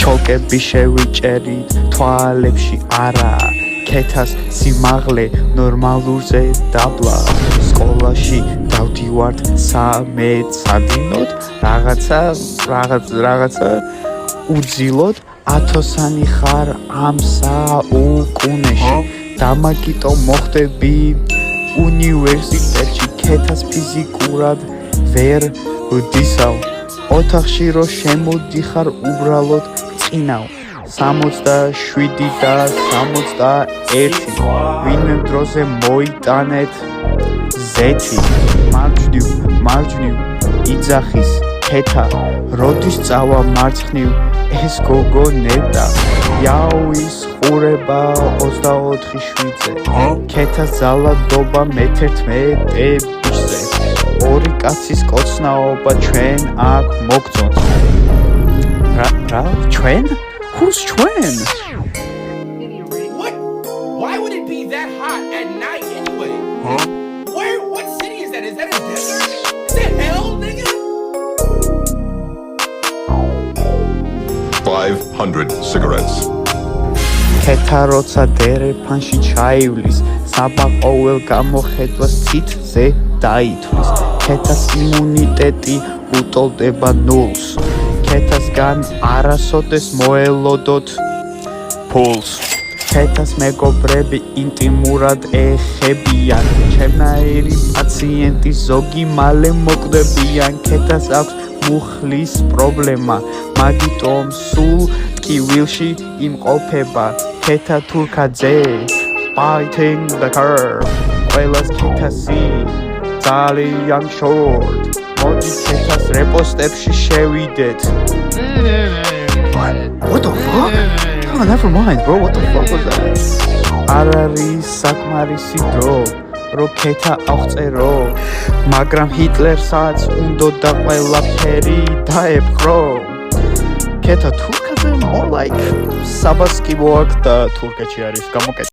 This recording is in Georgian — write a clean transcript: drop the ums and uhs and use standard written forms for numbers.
ცოლკები შევიჭერით თვალებში არა ქეთას სიმაღლე ნორმალურზე დაბლა სკოლაში დავდივართ სამეცადინოდ რაღაცა უძილოდ ათოსანი ხარ ამ საუკუნეში დამაგიტო მოხდები უნივერსიტეტში ქეთას ფიზიკურად ვერ ვდისავ ოთახში რო შემოდიხარ უბრალოდ წინავ 67 და 61 ვინმე დროზე მოიტანეთ ზეთი მარჯვნივ იძახის ქეთა როდის წავა მარცხნივ ეს გოგო ნეტა იაუის ხურება 24/7-ზე ქეთას ძალადობა მე-11-ზე ორი კაცის კოცნაობა ჩვენ აქ მოგწონთ რა ჩვენ? Who's ჩვენ? What? Why would it be that hot at night anyway? What city is that? Is that a desert? Is that hell, nigga? 500 cigarettes. ქეთა როცა დერეფანში ჩაივლის საბა ყოველ გამოხედვას ციტზე დაითვლის ქეთას იმუნიტეტი უტოლდება ნულს ქეთასგან არასოდეს მოელოდოთ ფულს ქეთას მეგობრები ინტიმურად ეხებიან ჩემნაირი პაციენტი ზოგი მალე მოკვდებიან ქეთას აქვს მუხლის პრობლემა მაგიტომ სულ ტკივილში იმყოფება ქეთა თურქაძე fighting the curve ყველას ქეთასი ძალიან short მოდი ქეთას რეპოსტებში შევიდეთ What the fuck? Oh, never mind bro what the fuck was that? არ არის საკმარისი დრო რო ქეთა აღწერო მაგრამ ჰიტლერსაც უნდოდა ყველაფერი დაეპყრო ქეთა თურქაძე more like საბასკი მოაქვს და თურქეთში არის გამოკეთებული